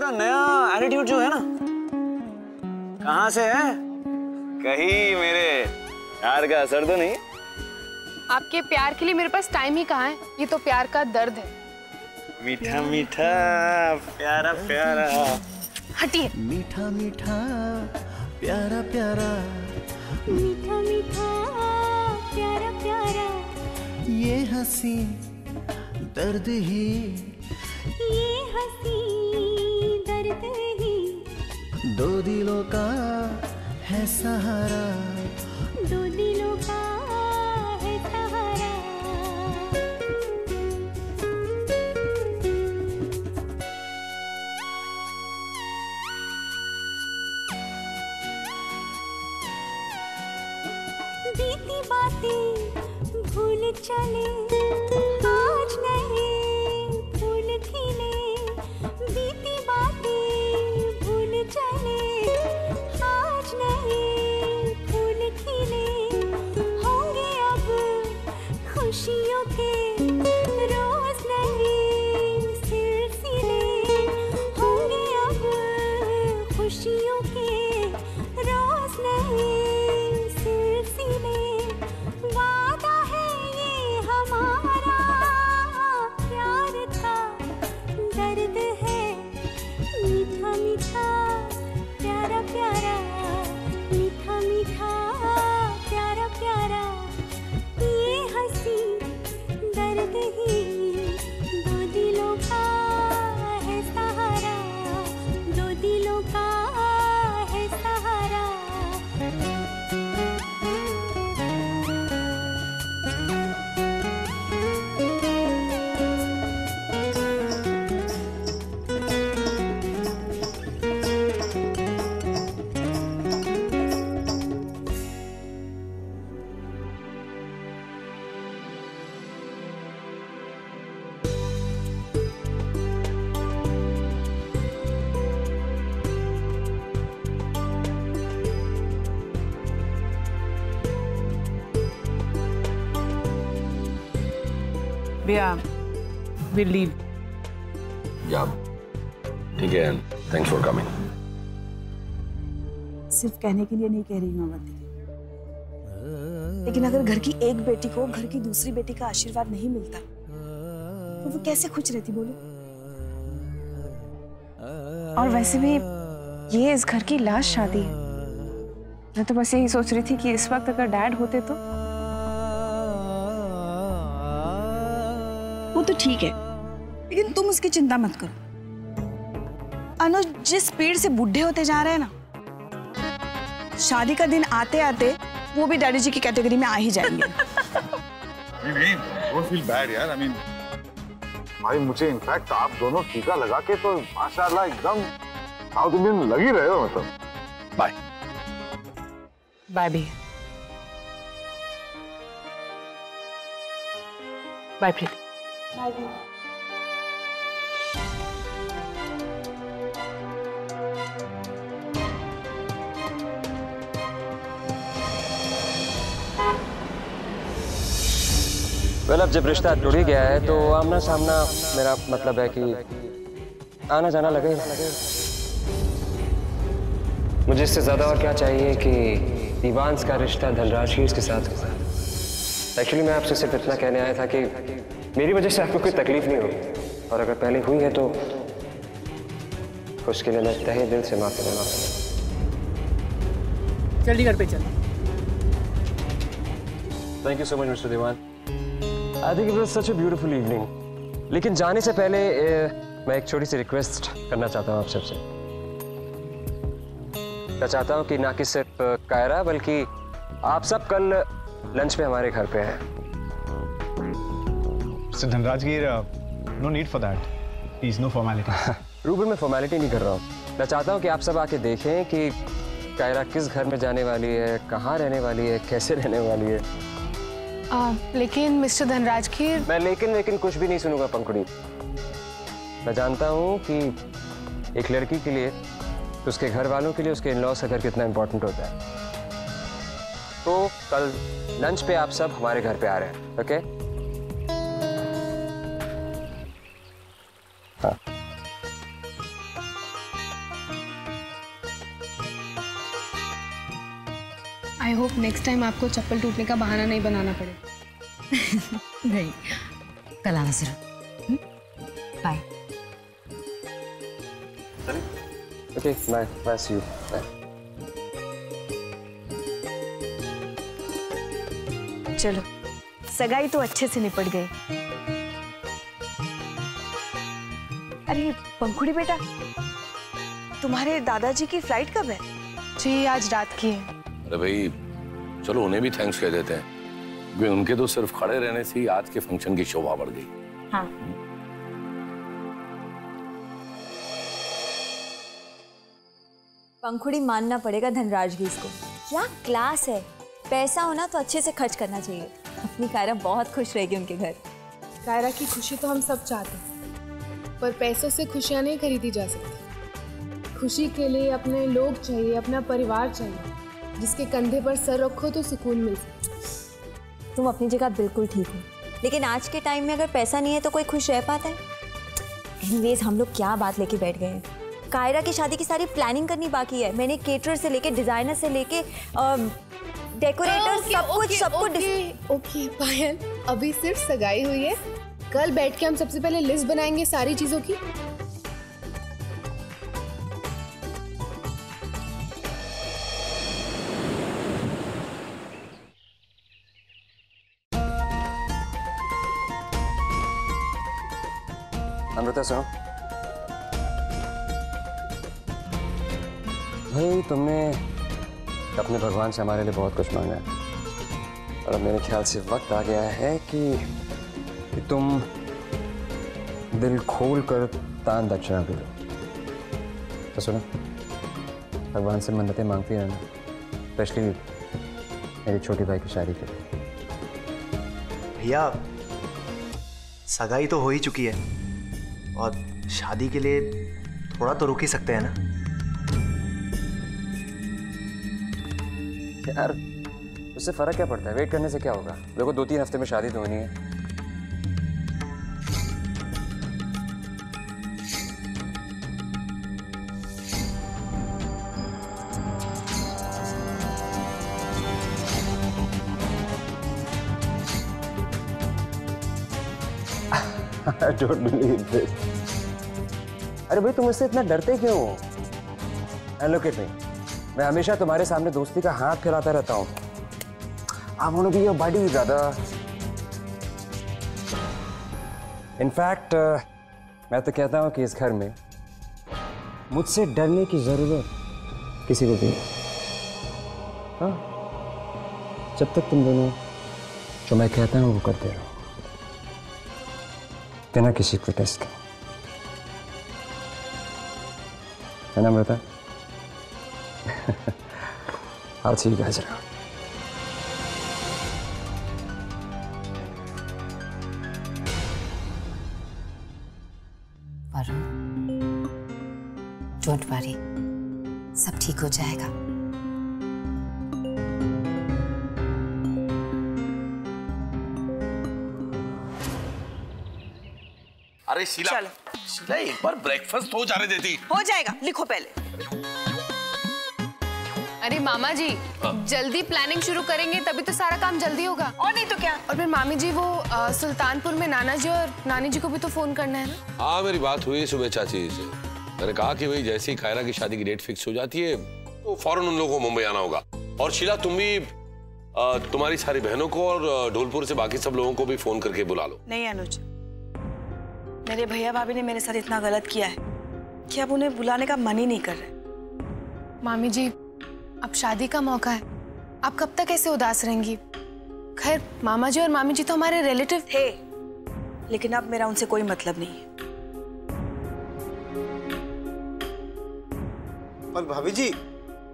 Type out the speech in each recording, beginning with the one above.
का नया एटीट्यूड जो है ना, कहाँ से है? कहीं मेरे प्यार का असर तो नहीं? आपके प्यार के लिए मेरे पास टाइम ही कहाँ है, ये तो प्यार का दर्द है। मीठा मीठा प्यारा प्यारा, हटिए। मीठा मीठा प्यारा प्यारा, मीठा मीठा प्यारा प्यारा, ये हंसी दर्द ही, ये हंसी दर्द ही, दो दिलों का है सहारा, दो दिलों का है सहारा। बीती बातें भूल चले, आज नहीं फूल खिले, बीती बातें भूल चले, आज नहीं फूल खिले, होंगे अब खुशियों के रोज नहीं सिलसिले, होंगे अब खुशियों के रोज नहीं सिलसिले, वादा है ये हमारा, प्यार का दर्द है, मीठा मीठा प्यारा प्यारा, मीठा मीठा प्यारा प्यारा, ये हंसी दर्द ही, दो दिलों का है सहारा, दो दिलों का है सहारा। Yeah, we'll leave. Yeah, ठीक है, thanks for coming. सिर्फ कहने के लिए नहीं कह रही हूँ अवंती, लेकिन अगर घर की एक बेटी को घर की दूसरी बेटी का आशीर्वाद नहीं मिलता तो वो कैसे खुश रहती बोलो? और वैसे भी ये इस घर की लास्ट शादी है। मैं तो बस यही सोच रही थी कि इस वक्त अगर डैड होते तो। वो तो ठीक है, लेकिन तुम उसकी चिंता मत करो। अनुज जिस स्पीड से बूढ़े होते जा रहे हैं ना, शादी का दिन आते आते वो भी डैडी जी की कैटेगरी में आ ही जाएंगे। नहीं, डोंट फील बैड यार। आई मीन भाई, मुझे इनफैक्ट आप दोनों टीका लगा के तो माशाल्लाह एकदम साउथ इंडियन लग ही रहे हो। मतलब बाय बाय भी। बाय प्रीति। बाय भी। वेल, अब जब रिश्ता जुड़ ही गया है तो आमना सामना मेरा मतलब है कि आना जाना लगे। मुझे इससे ज्यादा और क्या चाहिए कि दीवांश का रिश्ता धनराज हीर के साथ हुआ। एक्चुअली मैं आपसे सिर्फ इतना कहने आया था कि मेरी वजह से आपको कोई तकलीफ नहीं होगी, और अगर पहले हुई है तो उसके लिए मैं तहे दिल से माफी मांगता हूं। जल्दी घर पे चल। Thank you so much mister Dewan. I think it was such a beautiful evening. लेकिन जाने से पहले मैं एक छोटी सी रिक्वेस्ट करना चाहता हूँ आप सबसे। मैं चाहता हूँ कि ना कि सिर्फ कायरा बल्कि आप सब कल लंच पे हमारे घर पे हैं। Mr. Dhanrajgir, no need for that. Please, no formality. Rouble, मैं फॉर्मेलिटी नहीं कर रहा हूँ। मैं चाहता हूँ कि आप सब आके देखें कि कायरा किस घर में जाने वाली है, कहाँ रहने वाली है, कैसे रहने वाली है। लेकिन मिस्टर धनराजगीर, मैं लेकिन कुछ भी नहीं सुनूंगा पंखुड़ी। मैं जानता हूँ कि एक लड़की के लिए, उसके घर वालों के लिए उसके इन-लॉज का घर कितना इंपॉर्टेंट होता है। तो कल लंच पे आप सब हमारे घर पे आ रहे हैं, ओके? हाँ। आई होप नेक्स्ट टाइम आपको चप्पल टूटने का बहाना नहीं बनाना पड़े। नहीं, कल आना जरूर। Bye. Okay, bye bye, see you, bye. चलो, सगाई तो अच्छे से निपट गई। अरे पंखुड़ी बेटा, तुम्हारे दादाजी की फ्लाइट कब है? जी आज रात की है। अरे भाई चलो उन्हें भी थैंक्स कह देते हैं, क्योंकि उनके तो सिर्फ खड़े रहने से ही आज के फंक्शन की शोभा बढ़ गई। हाँ। पंखुड़ी मानना पड़ेगा धनराज गीस को, क्या क्लास है। पैसा होना तो अच्छे से खर्च करना चाहिए। अपनी कायरा बहुत खुश रहेगी उनके घर। कायरा की खुशी तो हम सब चाहते हैं, पर पैसों से खुशियाँ नहीं खरीदी जा सकती। खुशी के लिए अपने लोग चाहिए, अपना परिवार चाहिए, जिसके कंधे पर सर रखो तो सुकून मिल सकता। तुम अपनी जगह बिल्कुल ठीक हो, लेकिन आज के टाइम में अगर पैसा नहीं है तो कोई खुश रह पाता है? एनीवेज, हम लोग क्या बात लेके बैठ गए हैं। कायरा की शादी की सारी प्लानिंग करनी बाकी है। मैंने केटरर से लेके डिजाइनर से लेके डेकोरेटर सब कुछ। ओके पायल, अभी सिर्फ सगाई हुई है। कल बैठ के हम सबसे पहले लिस्ट बनाएंगे सारी चीजों की। अमृता सुनो, भाई तुमने अपने भगवान से हमारे लिए बहुत कुछ मांगा है, और अब मेरे ख्याल से वक्त आ गया है कि तुम दिल खोल कर दान दक्षिणा दो। तो सुनो, भगवान से मन्नतें मांगती रहना, स्पेशली मेरी छोटी भाई की शादी के लिए। भैया सगाई तो हो ही चुकी है, और शादी के लिए थोड़ा तो रुक ही सकते हैं ना। यार उससे फर्क क्या पड़ता है, वेट करने से क्या होगा। देखो 2-3 हफ्ते में शादी तो होनी है। I don't believe this. अरे भाई तुम मुझसे इतना डरते क्यों हो? And look at me. मैं हमेशा तुम्हारे सामने दोस्ती का हाथ फैलाता रहता हूँ। I want to be your buddy, brother. In fact, मैं तो कहता हूँ कि इस घर में मुझसे डरने की जरूरत किसी को भी नहीं। हाँ, जब तक तुम दोनों जो मैं कहता हूँ वो करते रहो, बिना किसी प्रोटेस्ट के, है ना Amrita? I'll see you guys around. Varun, don't worry, सब ठीक हो जाएगा। अरे शीला, शीला एक बार ब्रेकफास्ट हो जाने देती। हो जाएगा, लिखो पहले। अरे मामा जी, जल्दी प्लानिंग शुरू करेंगे तभी तो सारा काम जल्दी होगा। और नहीं तो क्या। और फिर मामी जी, वो सुल्तानपुर में नाना जी और नानी जी को भी तो फोन करना है ना। हाँ, मेरी बात हुई सुबह चाची से। मैंने कहा कि भाई जैसे ही कायरा की शादी की डेट फिक्स हो जाती है तो फौरन उन लोगों को मुंबई आना होगा। और शीला, तुम भी तुम्हारी सारी बहनों को और ढोलपुर से बाकी सब लोगों को भी फोन करके बुला लो। नहीं अनुज, मेरे भैया भाभी ने मेरे साथ इतना गलत किया है कि अब उन्हें बुलाने का मन ही नहीं कर रहा। मामी जी, अब शादी का मौका है, आप कब तक ऐसे उदास रहेंगी? खैर, मामा जी और मामी जी तो हमारे रिलेटिव थे, लेकिन अब मेरा उनसे कोई मतलब नहीं है। पर भाभी जी,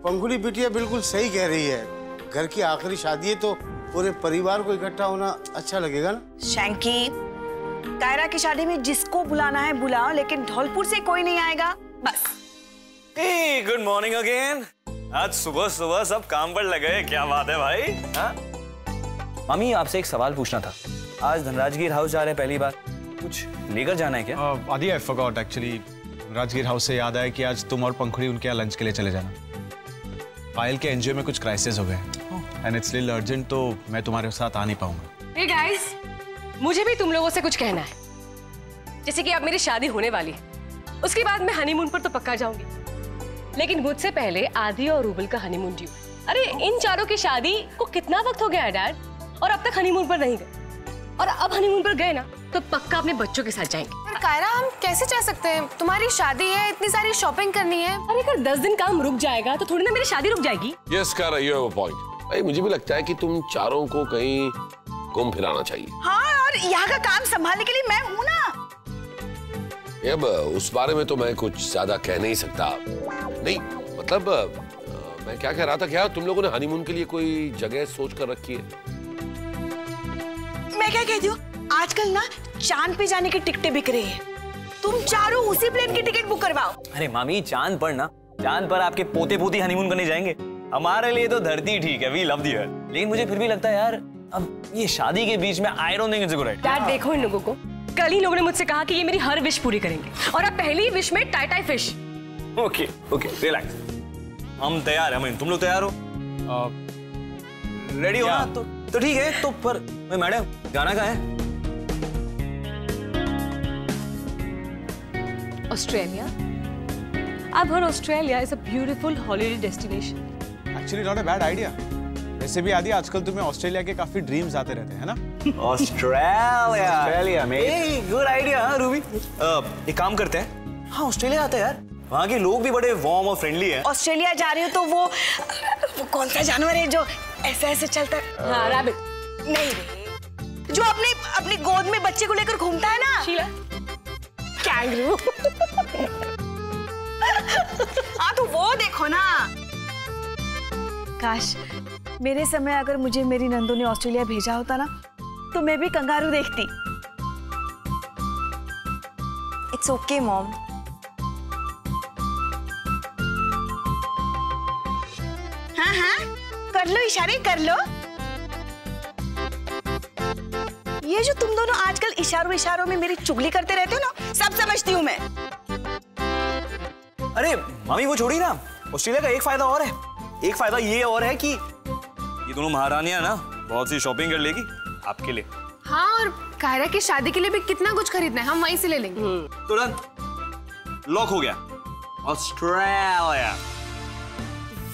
पंखुड़ी बिटिया बिल्कुल सही कह रही है। घर की आखिरी शादी है तो पूरे परिवार को इकट्ठा होना अच्छा लगेगा ना। शैंकी, कायरा की शादी में जिसको बुलाना है बुलाओ, लेकिन धौलपुर से कोई नहीं आएगा, बस। Hey, good morning again. आज सुबह सुबह सब काम पर लगे, क्या बात है भाई? हाँ? मामी, आपसे एक सवाल पूछना था। आज धनराजगीर हाउस जा रहे हैं पहली बार, कुछ लेकर जाना है क्या? आदि, I forgot actually. Dhanrajgir house से याद आया कि आज तुम और पंखुड़ी उनके यहाँ लंच के लिए चले जाना। पायल के एनजीओ में कुछ क्राइसिस हो गए। एंड इट्स लिटिल अर्जेंट, तो मैं तुम्हारे साथ आ नहीं पाऊंगा। हे गाइस, मुझे भी तुम लोगों से कुछ कहना है। जैसे कि अब मेरी शादी होने वाली है, उसके बाद मैं हनीमून पर तो पक्का जाऊंगी, लेकिन मुझसे पहले आदि और रूबल का हनीमून ड्यू। अरे इन चारों की शादी को कितना वक्त हो गया है डैड, और अब तक हनीमून पर नहीं गए, और अब हनीमून पर गए ना तो पक्का अपने बच्चों के साथ जाएंगे। पर कायरा, हम कैसे जा सकते हैं? तुम्हारी शादी है, इतनी सारी शॉपिंग करनी है। अरे अगर 10 दिन काम रुक जाएगा तो थोड़ी ना मेरी शादी रुक जाएगी। Yes Kaira, you have a point. भाई मुझे भी लगता है कि तुम चारों को कहीं घूम फिराना चाहिए। हाँ, और यहाँ का काम संभालने के लिए मैं हूँ ना। अब उस बारे में तो मैं कुछ ज्यादा कह नहीं सकता। नहीं मतलब मैं क्या कह रहा था, क्या तुम लोगों ने हनीमून के लिए कोई जगह सोच कर रखी है? मैं क्या कहती हूँ, आजकल ना चांद पे जाने की टिकटें बिक रही हैं। तुम चारों उसी प्लेन की टिकट बुक करवाओ। अरे मामी, चांद पर ना, चांद पर आपके पोते पोती हनीमून करने जाएंगे। हमारे लिए तो धरती ठीक है, वी लव द अर्थ। लेकिन मुझे फिर भी लगता है यार, अब ये शादी के बीच में I don't think it's a good idea. Dad देखो इन लोगों को, कल ही लोगों ने मुझसे कहा कि ये मेरी हर विश पूरी करेंगे, और अब पहली विश में tie tie fish. Okay okay, relax, हम तैयार हैं। तुम लोग तैयार हो? रेडी हो ना? तो ठीक है। तो पर मैडम, जाना कहाँ है? Australia. I've heard Australia is a beautiful holiday destination. Actually not a bad idea. वैसे भी आदि, आजकल तुम्हें ऑस्ट्रेलिया के काफी ड्रीम्स आते रहते हैं ना? ऑस्ट्रेलिया में गुड आइडिया। रूबी, एक काम करते हैं, हाँ ऑस्ट्रेलिया आते हैं यार, वहाँ के लोग भी बड़े वार्म और फ्रेंडली हैं। ऑस्ट्रेलिया जा रही हो तो वो कौन सा जानवर है जो ऐसे ऐसे चलता है? हाँ, रैबिट। नहीं रे, जो अपनी गोद में बच्चे को लेकर घूमता है ना। शीला। कैंगरू। हाँ तो वो देखो ना। काश मेरे समय अगर मुझे मेरी नंदू ने ऑस्ट्रेलिया भेजा होता ना, तो मैं भी कंगारू देखती। It's okay mom. हाँ हाँ, कर लो इशारे, कर लो। ये जो तुम दोनों आजकल इशारों इशारों में मेरी चुगली करते रहते हो ना, सब समझती हूँ मैं। अरे मामी वो छोड़ी ना, ऑस्ट्रेलिया का एक फायदा और है। एक फायदा ये और है कि ये दोनों महारानियां ना बहुत सी शॉपिंग कर लेगी आपके लिए। हाँ, और कायरा की शादी के लिए भी कितना कुछ खरीदना है, हम वहीं से ले लेंगे। तुरंत लॉक हो गया, ऑस्ट्रेलिया।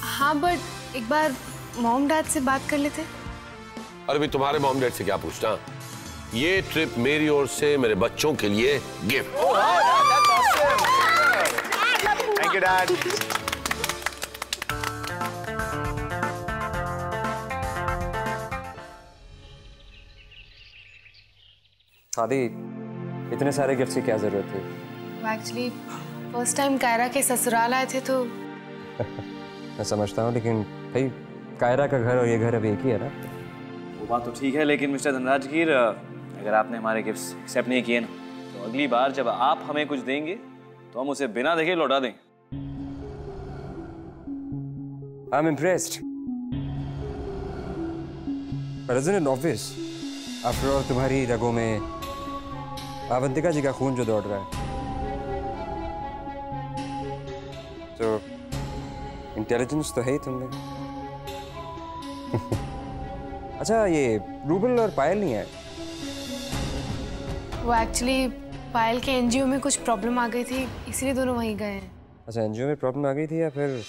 हाँ, बट एक बार मॉम डैड से बात कर लेते। अरे भाई, तुम्हारे मॉम डैड से क्या पूछना? ये ट्रिप मेरी ओर से मेरे बच्चों के लिए गिफ्ट। Thank you dad. आदि, इतने सारे गिफ्ट्स की क्या जरूरत थी? एक्चुअली फर्स्ट टाइम कायरा के ससुराल आए थे तो। मैं समझता हूँ, लेकिन भाई कायरा का घर और ये घर अभी एक ही है ना? वो बात तो ठीक है, लेकिन मिस्टर धनराजगीर, अगर आपने हमारे गिफ्ट्स एक्सेप्ट नहीं किए ना, तो अगली बार जब आप हमें कुछ देंगे तो हम उसे बिना देखे लौटा देंगे। I'm impressed. But isn't it obvious? After all, तुम्हारी रगों में अवंतिका जी का खून जो दौड़ रहा है, तो इंटेलिजेंस तो है ही तुमने। अच्छा, ये रूबल और पायल नहीं है? वो एक्चुअली पायल के एनजीओ में कुछ प्रॉब्लम आ गई थी, इसलिए दोनों वहीं गए हैं। अच्छा, एनजीओ में प्रॉब्लम आ गई थी या फिर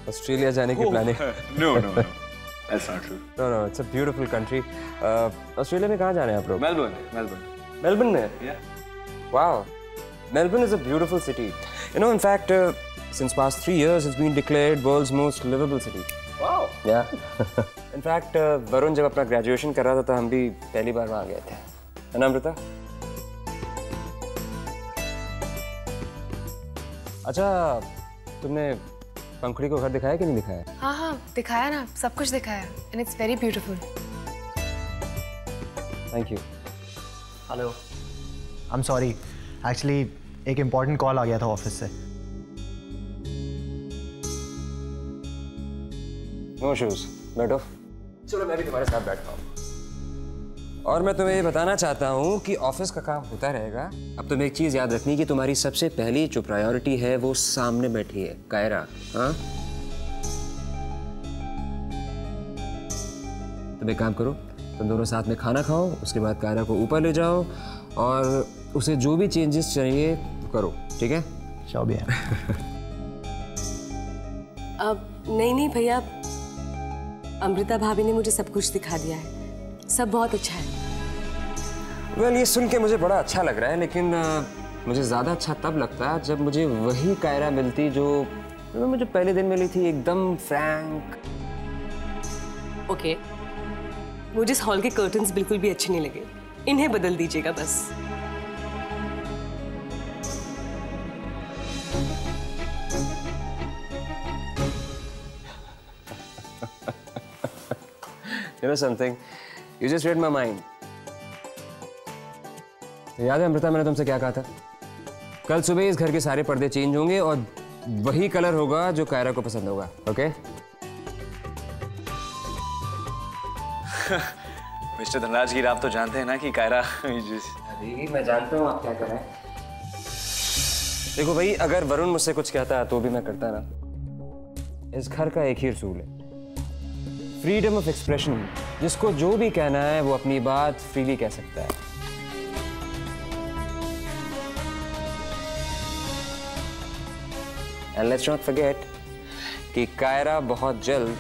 ऑस्ट्रेलिया जाने की planning? No, that's not true. No, it's a beautiful country. Australia में कहाँ जाने हैं आप लोग? मेलबर्न में? Yeah. Wow, Melbourne is a beautiful city. You know, in fact, since past 3 years, it's been declared world's most livable city. Wow. Yeah. In fact, Varun जब अपना graduation कर रहा था तो हम भी पहली बार वहाँ गए थे, है ना अमृता? अच्छा, तुमने पंखुड़ी को घर दिखाया कि नहीं दिखाया? हाँ हाँ, दिखाया ना, सब कुछ दिखाया, and it's very beautiful. Thank you. Hello, I am sorry, actually एक इम्पॉर्टेंट कॉल आ गया था ऑफिस से। नो इश्यूज, बैठो। चलो मैं भी तुम्हारे साथ बैठता हूँ। और मैं तुम्हें ये बताना चाहता हूँ कि ऑफिस का काम होता रहेगा। अब तुम्हें एक चीज़ याद रखनी कि तुम्हारी सबसे पहली जो प्रायोरिटी है वो सामने बैठी है, कायरा। हाँ, तुम एक काम करो, तुम दोनों साथ में खाना खाओ, उसके बाद कायरा को ऊपर ले जाओ और उसे जो भी चेंजेस चाहिए करो, ठीक है? शाओ भैया। अब नहीं भैया, अमृता भाभी ने मुझे सब कुछ दिखा दिया है, सब बहुत अच्छा है। वेल, ये सुन के मुझे बड़ा अच्छा लग रहा है, लेकिन मुझे ज़्यादा अच्छा तब लगता है जब मुझे वही कायरा मिलती जो मुझे पहले दिन मिली थी, एकदम फ्रैंक। ओके, मुझे इस हॉल के कर्टन्स बिल्कुल भी अच्छे नहीं लगे, इन्हें बदल दीजिएगा बस। You know something? You just read my mind. याद है अमृता, मैंने तुमसे क्या कहा था? कल सुबह इस घर के सारे पर्दे चेंज होंगे और वही कलर होगा जो कायरा को पसंद होगा, ओके? मिस्टर धनराजगीर, आप तो जानते हैं ना कि कायरा अभी मैं जानता हूँ आप क्या कर रहे हैं। देखो भाई, अगर वरुण मुझसे कुछ कहता है तो भी मैं करता ना। इस घर का एक ही असूल है, फ्रीडम ऑफ एक्सप्रेशन। जिसको जो भी कहना है वो अपनी बात फ्रीली कह सकता है। एंड लेट्स नॉट फॉरगेट कि कायरा बहुत जल्द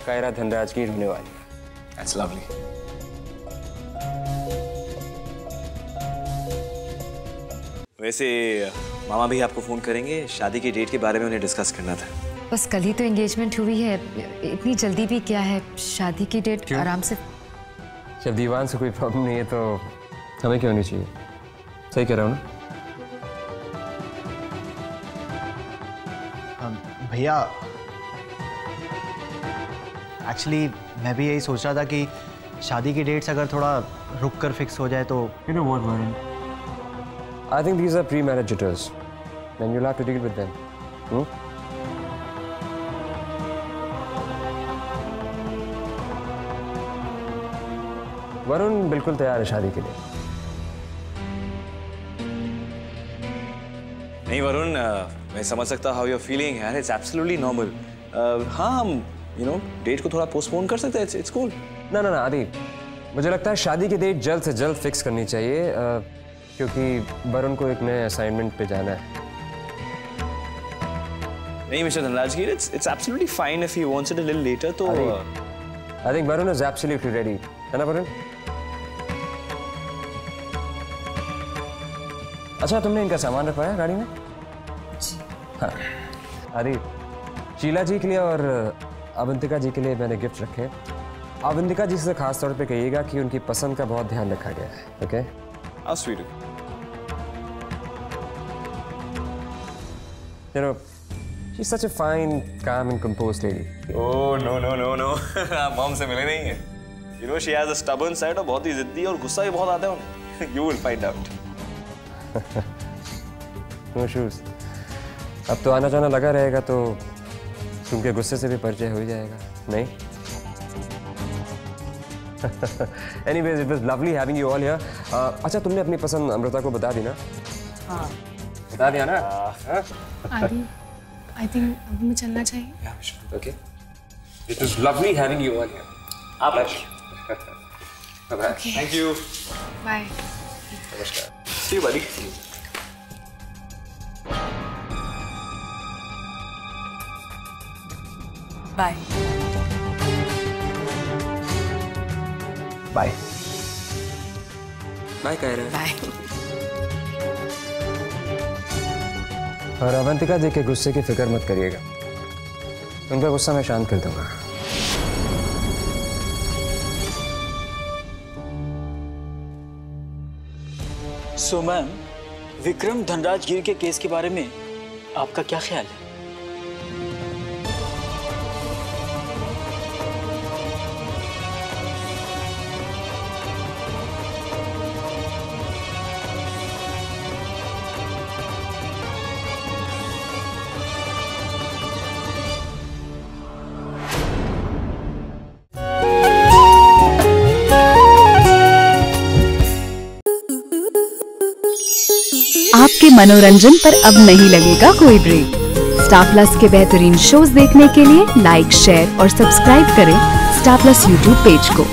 कायरा धनराजगीर होने वाली है। That's lovely. वैसे मामा भी आपको फोन करेंगे, शादी की डेट के बारे में उन्हें डिस्कस करना था। बस कल ही तो एंगेजमेंट हुई है, इतनी जल्दी भी क्या है? शादी की डेट आराम से। जब दीवान से कोई प्रॉब्लम नहीं है तो हमें क्यों नहीं चाहिए? सही कह रहा हूँ ना? भैया, एक्चुअली मैं भी यही सोच रहा था कि शादी की डेट्स अगर थोड़ा रुक कर फिक्स हो जाए तो। You know what, Varun? I think these are pre-marriage jitters, and you'll have to deal with them. Varun बिल्कुल तैयार है शादी के लिए। नहीं वरुण, मैं समझ सकता हाउ यूर फीलिंग यार, इट्स एब्सोल्युटली नॉर्मल। हाँ, हम डेट को थोड़ा पोस्टपोन कर सकते हैं, इट्स कूल। ना आदि, मुझे लगता है शादी की डेट जल्द से जल्द फिक्स करनी चाहिए, क्योंकि वरुण को एक नए असाइनमेंट पे जाना है। नहीं mister Dhanrajgir, it's absolutely fine if he wants it a little later. तो I think Varun is absolutely ready, है ना वरुण? अच्छा, तुमने इनका सामान रखवाया गाड़ी में? जी। हाँ अरे, शीला जी के लिए और अवंतिका जी के लिए मैंने गिफ्ट रखे। अवंतिका जी से खास तौर पे कहिएगा कि उनकी पसंद का बहुत ध्यान रखा गया है, okay? How sweet. You know, she's such a fine, calm and composed lady. Oh no. आप मॉम से मिले नहीं हैं। You know she has a stubborn side और बहुत ही जिद्दी और गुस्सा भी बहुत आता है उन्हें। You will find out. No shoes. अब तो आना जाना लगा रहेगा तो तुमके गुस्से से भी परिचय हो ही जाएगा, नहीं? Anyways, it was lovely having you all here. अच्छा, तुमने अपनी पसंद अमृता को बता दी ना? हाँ। बता दिया ना? आदि, I think अब हमें चलना चाहिए। Yeah, we should. Okay. It was lovely having you all here. आप Bye-bye. Okay. Thank you. Bye. नमस्कार। See you, buddy. Bye. Bye. Bye Kaira. Bye. और अवंतिका जी के गुस्से की फिक्र मत करिएगा, उनका गुस्सा मैं शांत कर दूंगा। सो मैम, विक्रम धनराजगीर के केस के बारे में आपका क्या ख्याल है? आपके मनोरंजन पर अब नहीं लगेगा कोई ब्रेक। स्टार प्लस के बेहतरीन शोज देखने के लिए लाइक, शेयर और सब्सक्राइब करें स्टार प्लस यूट्यूब पेज को।